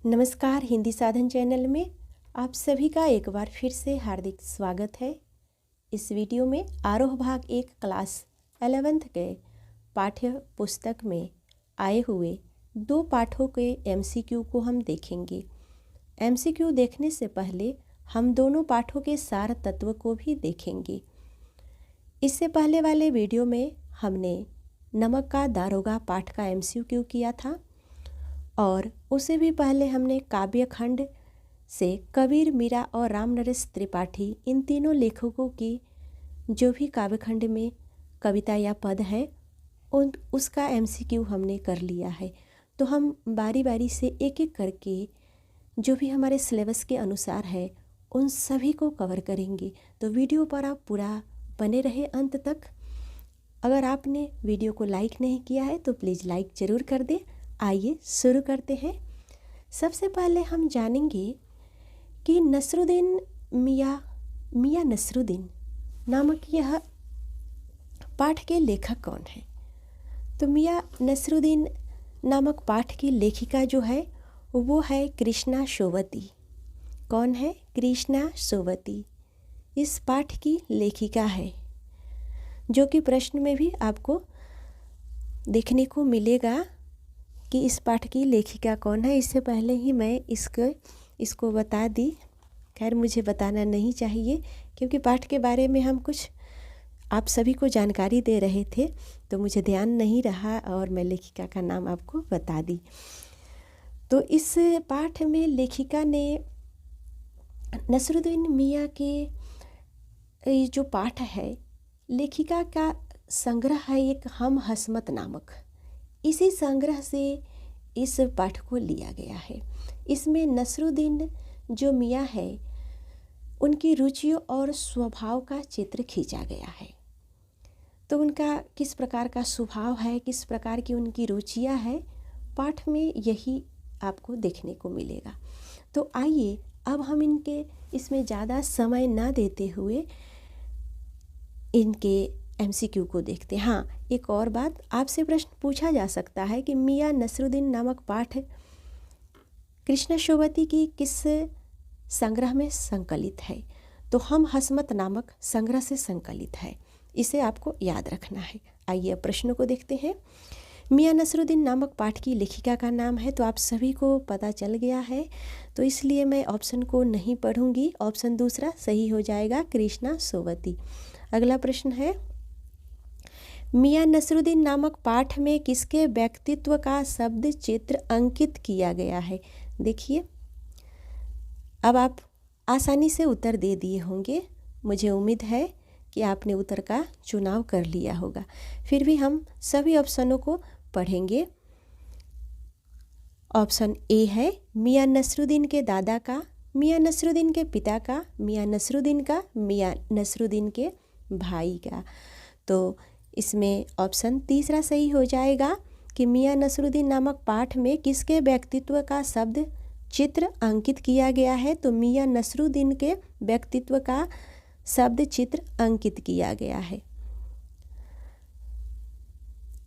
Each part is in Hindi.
नमस्कार। हिंदी साधन चैनल में आप सभी का एक बार फिर से हार्दिक स्वागत है। इस वीडियो में आरोह भाग 1 क्लास 11th के पाठ्य पुस्तक में आए हुए 2 पाठों के MCQ को हम देखेंगे। MCQ देखने से पहले हम दोनों पाठों के सार तत्व को भी देखेंगे। इससे पहले वाले वीडियो में हमने नमक का दारोगा पाठ का MCQ किया था और उसे भी पहले हमने काव्य खंड से कबीर, मीरा और रामनरेश त्रिपाठी इन तीनों लेखकों की जो भी काव्य खंड में कविता या पद है उसका MCQ हमने कर लिया है। तो हम बारी बारी से एक एक करके जो भी हमारे सिलेबस के अनुसार है उन सभी को कवर करेंगे। तो वीडियो पर आप पूरा बने रहे अंत तक। अगर आपने वीडियो को लाइक नहीं किया है तो प्लीज़ लाइक ज़रूर कर दें। आइए शुरू करते हैं। सबसे पहले हम जानेंगे कि नसरुद्दीन मियाँ नसरुद्दीन नामक यह पाठ के लेखक कौन है। तो मियाँ नसरुद्दीन नामक पाठ की लेखिका जो है वो है कृष्णा सोवती। कौन है? कृष्णा सोवती इस पाठ की लेखिका है, जो कि प्रश्न में भी आपको देखने को मिलेगा कि इस पाठ की लेखिका कौन है। इससे पहले ही मैं इसको बता दी। खैर, मुझे बताना नहीं चाहिए क्योंकि पाठ के बारे में हम कुछ आप सभी को जानकारी दे रहे थे, तो मुझे ध्यान नहीं रहा और मैं लेखिका का नाम आपको बता दी। तो इस पाठ में लेखिका ने नसरुद्दीन मियाँ के जो पाठ है, लेखिका का संग्रह है एक हम हसमत नामक। इसी संग्रह से इस पाठ को लिया गया है। इसमें नसरुद्दीन जो मियाँ है उनकी रुचियों और स्वभाव का चित्र खींचा गया है। तो उनका किस प्रकार का स्वभाव है, किस प्रकार की उनकी रुचियाँ है, पाठ में यही आपको देखने को मिलेगा। तो आइए अब हम इसमें ज़्यादा समय ना देते हुए इनके MCQ को देखते हैं। हाँ, एक और बात, आपसे प्रश्न पूछा जा सकता है कि मियाँ नसरुद्दीन नामक पाठ कृष्णा सोवती की किस संग्रह में संकलित है। तो हम हसमत नामक संग्रह से संकलित है, इसे आपको याद रखना है। आइए अब प्रश्नों को देखते हैं। मियाँ नसरुद्दीन नामक पाठ की लेखिका का नाम है, तो आप सभी को पता चल गया है, तो इसलिए मैं ऑप्शन को नहीं पढ़ूंगी। ऑप्शन दूसरा सही हो जाएगा, कृष्णा सोवती। अगला प्रश्न है, मियाँ नसरुद्दीन नामक पाठ में किसके व्यक्तित्व का शब्द चित्र अंकित किया गया है। देखिए, अब आप आसानी से उत्तर दे दिए होंगे। मुझे उम्मीद है कि आपने उत्तर का चुनाव कर लिया होगा। फिर भी हम सभी ऑप्शनों को पढ़ेंगे। ऑप्शन ए है मियाँ नसरुद्दीन के दादा का, मियाँ नसरुद्दीन के पिता का, मियाँ नसरुद्दीन का, मियाँ नसरुद्दीन के भाई का। तो इसमें ऑप्शन तीसरा सही हो जाएगा कि मियाँ नसरुद्दीन नामक पाठ में किसके व्यक्तित्व का शब्द चित्र अंकित किया गया है। तो मियाँ नसरुद्दीन के व्यक्तित्व का शब्द चित्र अंकित किया गया है।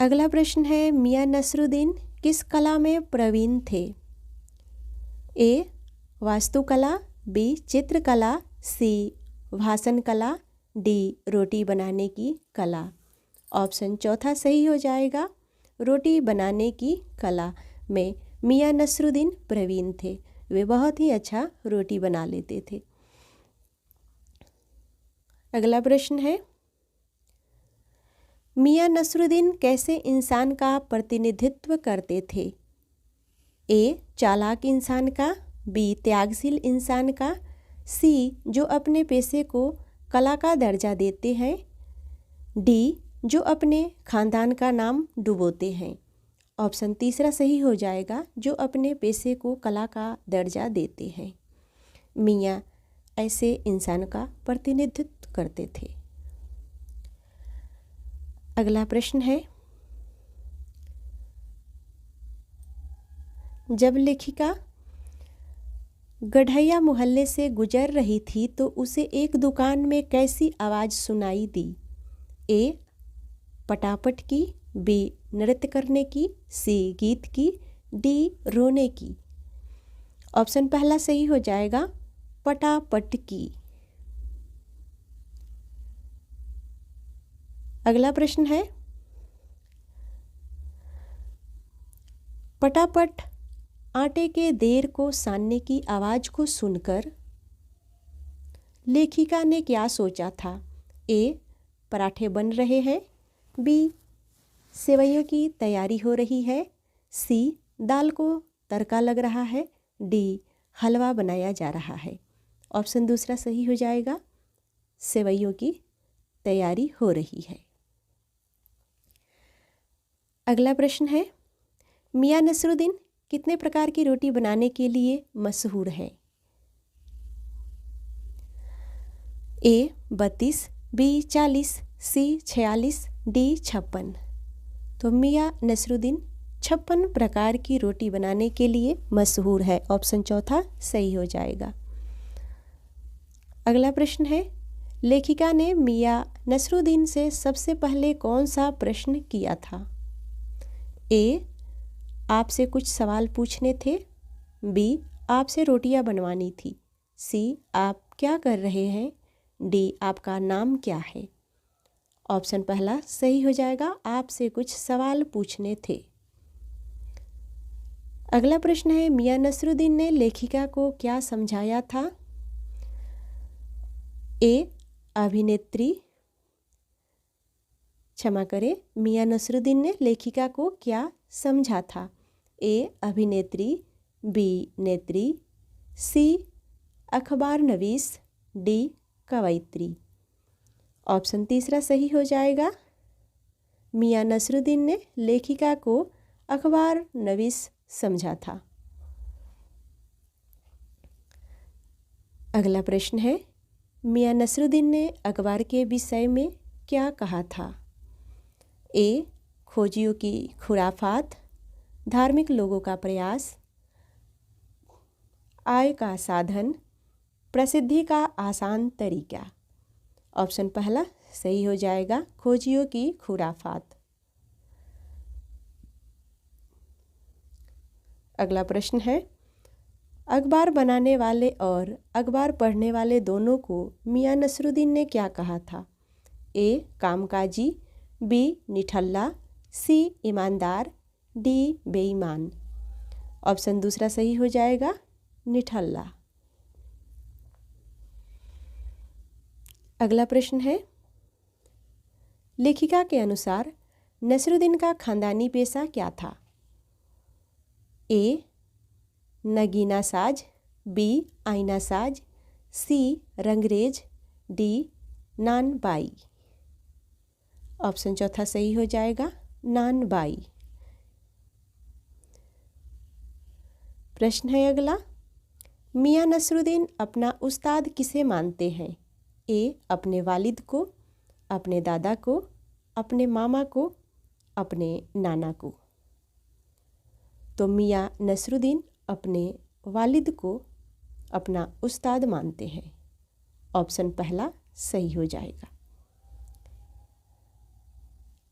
अगला प्रश्न है, मियाँ नसरुद्दीन किस कला में प्रवीण थे। ए वास्तुकला, बी चित्रकला, सी भाषण कला, डी रोटी बनाने की कला। ऑप्शन चौथा सही हो जाएगा, रोटी बनाने की कला में मियाँ नसरुद्दीन प्रवीण थे। वे बहुत ही अच्छा रोटी बना लेते थे। अगला प्रश्न है, मियाँ नसरुद्दीन कैसे इंसान का प्रतिनिधित्व करते थे। ए चालाक इंसान का, बी त्यागशील इंसान का, सी जो अपने पेशे को कला का दर्जा देते हैं, डी जो अपने खानदान का नाम डुबोते हैं। ऑप्शन तीसरा सही हो जाएगा, जो अपने पेशे को कला का दर्जा देते हैं। मियाँ ऐसे इंसान का प्रतिनिधित्व करते थे। अगला प्रश्न है, जब लेखिका गढ़ैया मोहल्ले से गुजर रही थी तो उसे एक दुकान में कैसी आवाज़ सुनाई दी। ए पटापट की, बी नृत्य करने की, सी गीत की, डी रोने की। ऑप्शन पहला सही हो जाएगा, पटापट की। अगला प्रश्न है, पटापट आटे के देर को सानने की आवाज़ को सुनकर लेखिका ने क्या सोचा था? ए, पराठे बन रहे हैं। बी, सेवइयों की तैयारी हो रही है। सी, दाल को तड़का लग रहा है। डी, हलवा बनाया जा रहा है। ऑप्शन दूसरा सही हो जाएगा, सेवइयों की तैयारी हो रही है। अगला प्रश्न है, मियां नसरुद्दीन कितने प्रकार की रोटी बनाने के लिए मशहूर है? ए, 32, बी, 40, सी, 46, डी, 56। तो मियां नसरुद्दीन 56 प्रकार की रोटी बनाने के लिए मशहूर है। ऑप्शन चौथा सही हो जाएगा। अगला प्रश्न है, लेखिका ने मियां नसरुद्दीन से सबसे पहले कौन सा प्रश्न किया था? ए, आपसे कुछ सवाल पूछने थे। बी, आपसे रोटियां बनवानी थी। सी, आप क्या कर रहे हैं। डी, आपका नाम क्या है। ऑप्शन पहला सही हो जाएगा, आपसे कुछ सवाल पूछने थे। अगला प्रश्न है, मियां नसरुद्दीन ने लेखिका को क्या समझाया था? ए, अभिनेत्री, क्षमा करें, मियां नसरुद्दीन ने लेखिका को क्या समझा था? ए, अभिनेत्री। बी, नेत्री। सी, अखबार नवीस। डी, कवयित्री। ऑप्शन तीसरा सही हो जाएगा, मियां नसरुद्दीन ने लेखिका को अखबार नवीस समझा था। अगला प्रश्न है, मियां नसरुद्दीन ने अखबार के विषय में क्या कहा था? ए, खोजियों की खुराफात, धार्मिक लोगों का प्रयास, आय का साधन, प्रसिद्धि का आसान तरीका। ऑप्शन पहला सही हो जाएगा, खोजियों की खुराफात। अगला प्रश्न है, अखबार बनाने वाले और अखबार पढ़ने वाले दोनों को मियां नसरुद्दीन ने क्या कहा था? ए, कामकाजी। बी, निठल्ला। सी, ईमानदार। डी, बेईमान। ऑप्शन दूसरा सही हो जाएगा, निठल्ला। अगला प्रश्न है, लेखिका के अनुसार नसरुद्दीन का खानदानी पेशा क्या था? ए, नगीना साज। बी, आईना साज। सी, रंगरेज। डी, नानबाई। ऑप्शन चौथा सही हो जाएगा, नानबाई। प्रश्न है अगला, मियां नसरुद्दीन अपना उस्ताद किसे मानते हैं? ए, अपने वालिद को, अपने दादा को, अपने मामा को, अपने नाना को। तो मियां नसरुद्दीन अपने वालिद को अपना उस्ताद मानते हैं। ऑप्शन पहला सही हो जाएगा।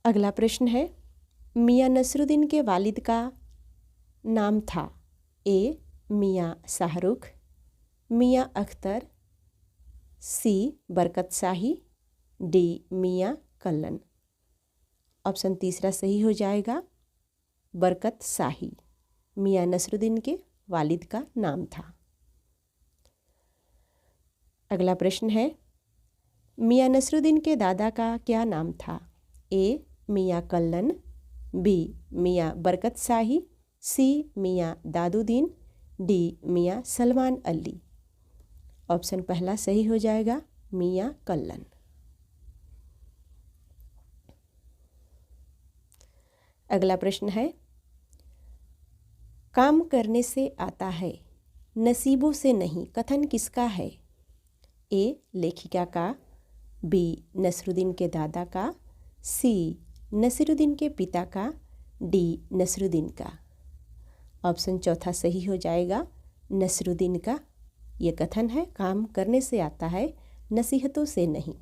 अगला प्रश्न है, मियां नसरुद्दीन के वालिद का नाम था? ए, मियां शाहरुख। मियां अख्तर। सी, बरकत शाही। डी, मियां कल्लन। ऑप्शन तीसरा सही हो जाएगा, बरकत शाही। मियां नसरुद्दीन के वालिद का नाम था। अगला प्रश्न है, मियां नसरुद्दीन के दादा का क्या नाम था? ए, मियां कल्लन। बी, मियां बरकत शाही। सी, मियां दादुद्दीन। डी, मियां सलमान अली। ऑप्शन पहला सही हो जाएगा, मियां कल्लन। अगला प्रश्न है, काम करने से आता है, नसीबों से नहीं, कथन किसका है? ए, लेखिका का। बी, नसरुद्दीन के दादा का। सी, नसीरुद्दीन के पिता का। डी, नसरुद्दीन का। ऑप्शन चौथा सही हो जाएगा, नसरुद्दीन का। ये कथन है, काम करने से आता है, नसीहतों से नहीं।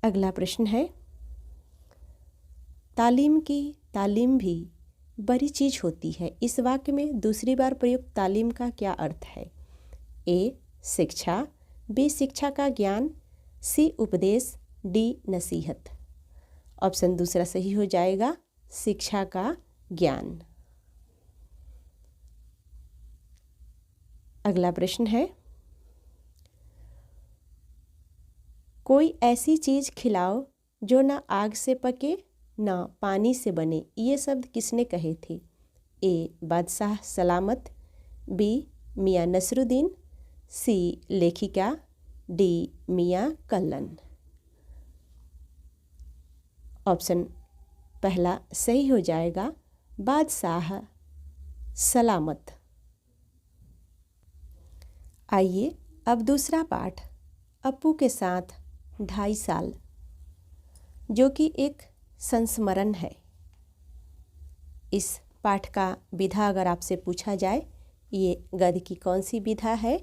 अगला प्रश्न है, तालीम की तालीम भी बड़ी चीज़ होती है। इस वाक्य में दूसरी बार प्रयुक्त तालीम का क्या अर्थ है? ए शिक्षा, बी शिक्षा का ज्ञान, सी उपदेश, डी नसीहत। ऑप्शन दूसरा सही हो जाएगा, शिक्षा का ज्ञान। अगला प्रश्न है, कोई ऐसी चीज़ खिलाओ जो ना आग से पके ना पानी से बने, ये शब्द किसने कहे थे? ए बादशाह सलामत, बी मियाँ नसरुद्दीन, सी लेखिका, डी मियाँ कल्लन। ऑप्शन पहला सही हो जाएगा, बादशाह सलामत। आइए अब दूसरा पाठ, अप्पू के साथ 2.5 साल, जो कि एक संस्मरण है। इस पाठ का विधा अगर आपसे पूछा जाए, ये गद्य की कौन सी विधा है,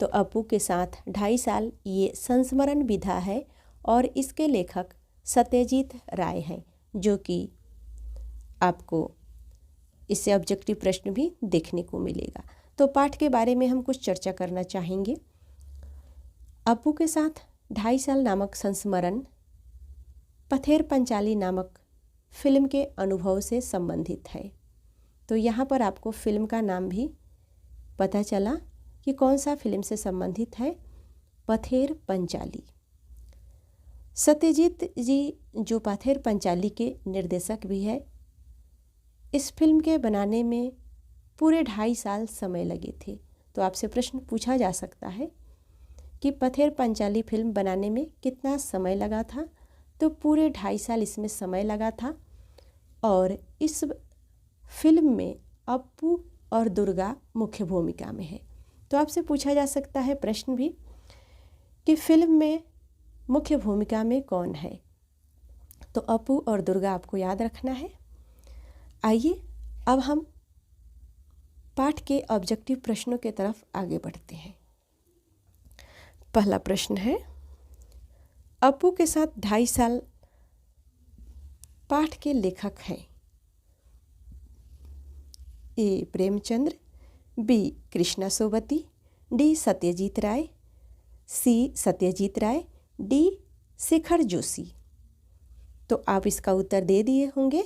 तो अप्पू के साथ 2.5 साल ये संस्मरण विधा है और इसके लेखक सत्यजीत राय हैं, जो कि आपको इससे ऑब्जेक्टिव प्रश्न भी देखने को मिलेगा। तो पाठ के बारे में हम कुछ चर्चा करना चाहेंगे। अप्पू के साथ 2.5 साल नामक संस्मरण पथेर पंचाली नामक फिल्म के अनुभव से संबंधित है। तो यहाँ पर आपको फिल्म का नाम भी पता चला कि कौन सा फिल्म से संबंधित है, पथेर पंचाली। सत्यजीत जी जो पथेर पंचाली के निर्देशक भी है, इस फिल्म के बनाने में पूरे 2.5 साल समय लगे थे। तो आपसे प्रश्न पूछा जा सकता है कि पथेर पंचाली फिल्म बनाने में कितना समय लगा था, तो पूरे 2.5 साल इसमें समय लगा था। और इस फिल्म में अप्पू और दुर्गा मुख्य भूमिका में है। तो आपसे पूछा जा सकता है प्रश्न भी कि फिल्म में मुख्य भूमिका में कौन है, तो अप्पू और दुर्गा आपको याद रखना है। आइए अब हम पाठ के ऑब्जेक्टिव प्रश्नों के तरफ आगे बढ़ते हैं। पहला प्रश्न है, अप्पू के साथ 2.5 साल पाठ के लेखक हैं। ए प्रेमचंद्र, बी कृष्णा सोबती, डी सत्यजीत राय, सी सत्यजीत राय, डी शेखर जोशी। तो आप इसका उत्तर दे दिए होंगे।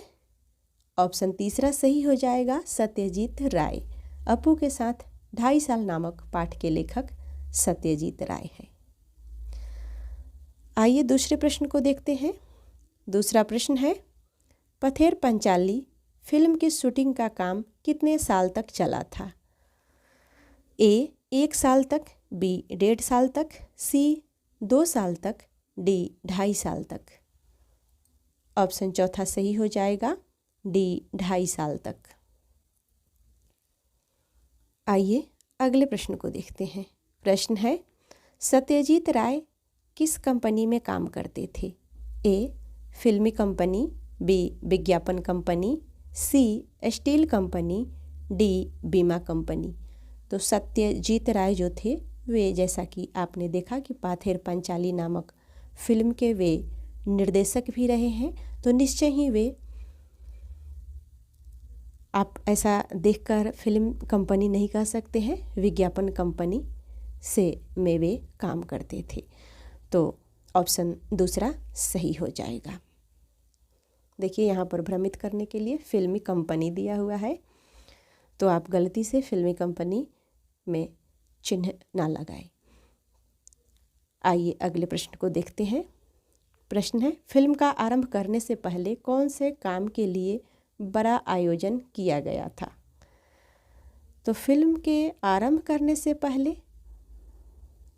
ऑप्शन तीसरा सही हो जाएगा, सत्यजीत राय। अप्पू के साथ 2.5 साल नामक पाठ के लेखक सत्यजीत राय हैं। आइए दूसरे प्रश्न को देखते हैं। दूसरा प्रश्न है, पथेर पंचाली फिल्म की शूटिंग का काम कितने साल तक चला था? ए 1 साल तक, बी 1.5 साल तक, सी 2 साल तक, डी 2.5 साल तक। ऑप्शन चौथा सही हो जाएगा, डी 2.5 साल तक। आइए अगले प्रश्न को देखते हैं। प्रश्न है, सत्यजीत राय किस कंपनी में काम करते थे? ए फिल्मी कंपनी, बी विज्ञापन कंपनी, सी स्टील कंपनी, डी बीमा कंपनी। तो सत्यजीत राय जो थे वे, जैसा कि आपने देखा कि पथेर पंचाली नामक फिल्म के वे निर्देशक भी रहे हैं, तो निश्चय ही वे, आप ऐसा देखकर फिल्म कंपनी नहीं कह सकते हैं, विज्ञापन कंपनी से में वे काम करते थे। तो ऑप्शन दूसरा सही हो जाएगा। देखिए यहाँ पर भ्रमित करने के लिए फिल्मी कंपनी दिया हुआ है, तो आप गलती से फिल्मी कंपनी में चिन्ह ना लगाएं। आइए अगले प्रश्न को देखते हैं। प्रश्न है, फिल्म का आरंभ करने से पहले कौन से काम के लिए बड़ा आयोजन किया गया था? तो फिल्म के आरंभ करने से पहले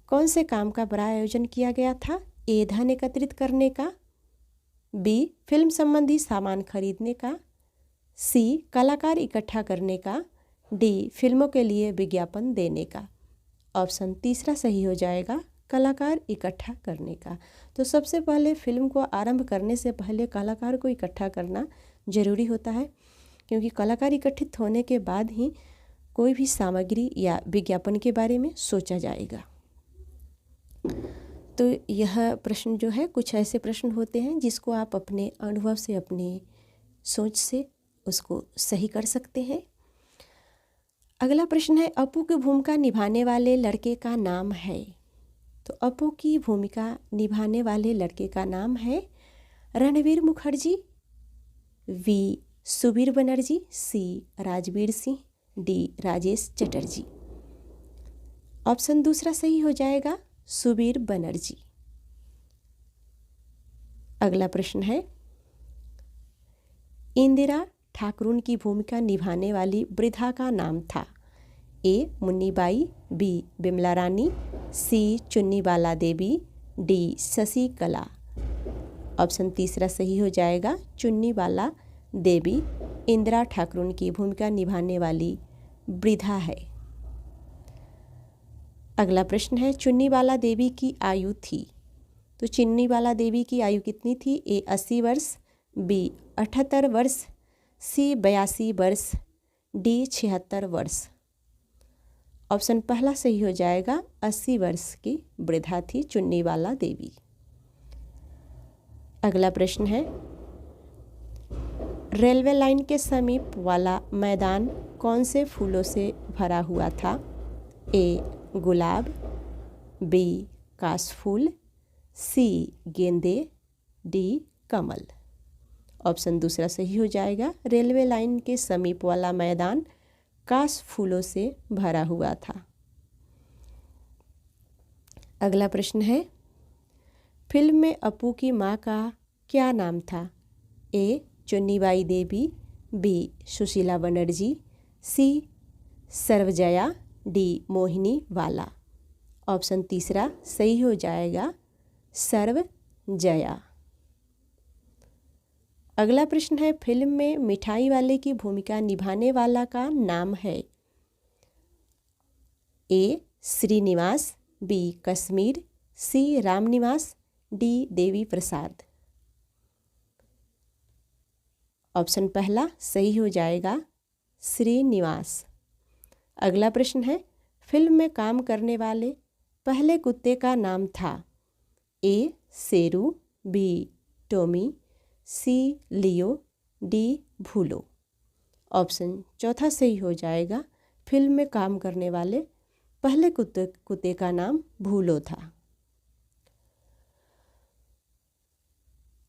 कौन से काम का बड़ा आयोजन किया गया था? ए धन एकत्रित करने का, बी फिल्म संबंधी सामान खरीदने का, सी कलाकार इकट्ठा करने का, डी फिल्मों के लिए विज्ञापन देने का। ऑप्शन तीसरा सही हो जाएगा, कलाकार इकट्ठा करने का। तो सबसे पहले फिल्म को आरंभ करने से पहले कलाकार को इकट्ठा करना जरूरी होता है, क्योंकि कलाकार इकट्ठित होने के बाद ही कोई भी सामग्री या विज्ञापन के बारे में सोचा जाएगा। तो यह प्रश्न जो है, कुछ ऐसे प्रश्न होते हैं जिसको आप अपने अनुभव से, अपने सोच से उसको सही कर सकते हैं। अगला प्रश्न है, अपू की भूमिका निभाने वाले लड़के का नाम है। तो अपू की भूमिका निभाने वाले लड़के का नाम है Ranveer Mukherjee, B Subir Banerjee, C Rajveer Singh, D Rajesh Chatterjee. Option दूसरा सही हो जाएगा, सुबीर बनर्जी। अगला प्रश्न है, इंदिरा ठाकुरून की भूमिका निभाने वाली वृद्धा का नाम था। ए मुन्नीबाई, बी बिमला रानी, सी चुन्नीबाला देवी, डी शशिकला। ऑप्शन तीसरा सही हो जाएगा, चुन्नीबाला देवी इंदिरा ठाकुरून की भूमिका निभाने वाली वृद्धा है। अगला प्रश्न है, चुन्नीबाला देवी की आयु थी। तो चुन्नीबाला देवी की आयु कितनी थी? ए 80 वर्ष, बी 78 वर्ष, सी 82 वर्ष, डी 76 वर्ष। ऑप्शन पहला सही हो जाएगा, 80 वर्ष की वृद्धा थी चुन्नीबाला देवी। अगला प्रश्न है, रेलवे लाइन के समीप वाला मैदान कौन से फूलों से भरा हुआ था? ए गुलाब, बी कासफूल, सी गेंदे, डी कमल। ऑप्शन दूसरा सही हो जाएगा, रेलवे लाइन के समीप वाला मैदान कास फूलों से भरा हुआ था। अगला प्रश्न है, फिल्म में अपू की माँ का क्या नाम था? ए चुन्नीबाई देवी, बी सुशीला बनर्जी, सी सर्वजया, डी मोहिनी वाला। ऑप्शन तीसरा सही हो जाएगा, सर्वजया। अगला प्रश्न है, फिल्म में मिठाई वाले की भूमिका निभाने वाला का नाम है। ए श्रीनिवास, बी कश्मीर, सी रामनिवास, डी देवी प्रसाद। ऑप्शन पहला सही हो जाएगा, श्रीनिवास। अगला प्रश्न है, फिल्म में काम करने वाले पहले कुत्ते का नाम था। ए शेरू, बी टॉमी, सी लियो, डी भूलो। ऑप्शन चौथा सही हो जाएगा, फिल्म में काम करने वाले पहले कुत्ते का नाम भूलो था।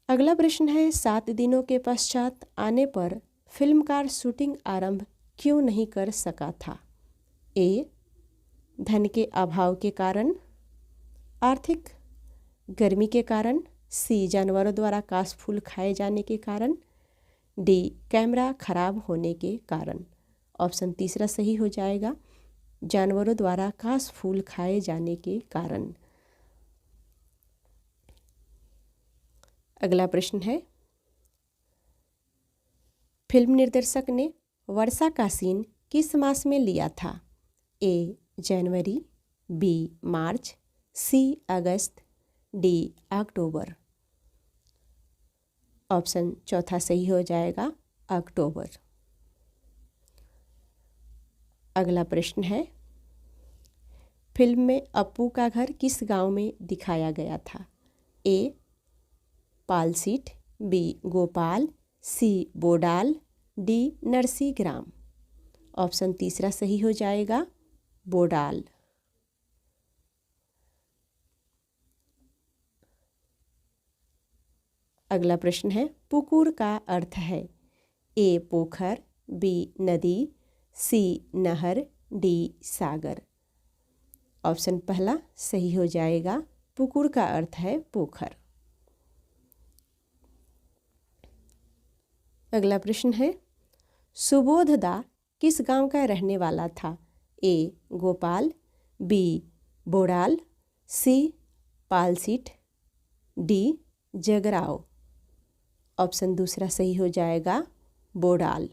अगला प्रश्न है, 7 दिनों के पश्चात आने पर फिल्मकार शूटिंग आरंभ क्यों नहीं कर सका था? ए धन के अभाव के कारण, आर्थिक गर्मी के कारण, सी जानवरों द्वारा कासफूल खाए जाने के कारण, डी कैमरा खराब होने के कारण। ऑप्शन तीसरा सही हो जाएगा, जानवरों द्वारा कासफूल खाए जाने के कारण। अगला प्रश्न है, फिल्म निर्देशक ने वर्षा का सीन किस मास में लिया था? ए जनवरी, बी मार्च, सी अगस्त, डी अक्टूबर। ऑप्शन चौथा सही हो जाएगा, अक्टूबर। अगला प्रश्न है, फिल्म में अपू का घर किस गांव में दिखाया गया था? ए पालसीट, बी गोपाल, सी बोडाल, डी नरसीग्राम। ऑप्शन तीसरा सही हो जाएगा, बोडाल। अगला प्रश्न है, पुकुर का अर्थ है। ए पोखर, बी नदी, सी नहर, डी सागर। ऑप्शन पहला सही हो जाएगा, पुकुर का अर्थ है पोखर। अगला प्रश्न है, सुबोधदा किस गांव का रहने वाला था? ए गोपाल, बी बोडाल, सी पालसीट, डी जगराव। ऑप्शन दूसरा सही हो जाएगा, बोडाल।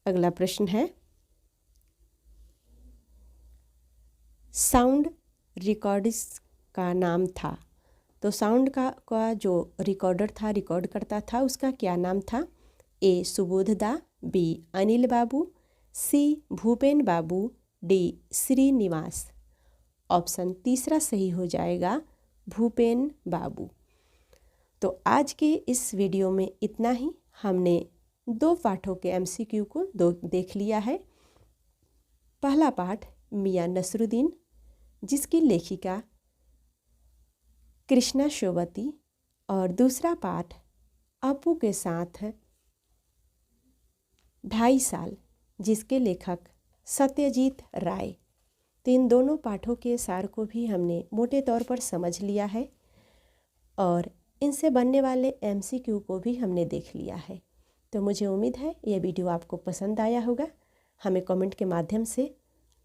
अगला प्रश्न है, साउंड रिकॉर्डिस्ट का नाम था। तो साउंड का जो रिकॉर्डर था, रिकॉर्ड करता था, उसका क्या नाम था? ए सुबोधदा, बी अनिल बाबू, सी भूपेन बाबू, डी श्रीनिवास। ऑप्शन तीसरा सही हो जाएगा, भूपेन बाबू। तो आज के इस वीडियो में इतना ही। हमने 2 पाठों के MCQ को देख लिया है। पहला पाठ मियां नसरुद्दीन, जिसकी लेखिका कृष्णा शोवती, और दूसरा पाठ अपू के साथ 2.5 साल, जिसके लेखक सत्यजीत राय। तो इन दोनों पाठों के सार को भी हमने मोटे तौर पर समझ लिया है और इनसे बनने वाले MCQ को भी हमने देख लिया है। तो मुझे उम्मीद है यह वीडियो आपको पसंद आया होगा। हमें कमेंट के माध्यम से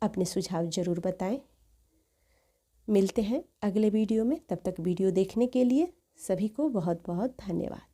अपने सुझाव ज़रूर बताएं। मिलते हैं अगले वीडियो में। तब तक वीडियो देखने के लिए सभी को बहुत बहुत धन्यवाद।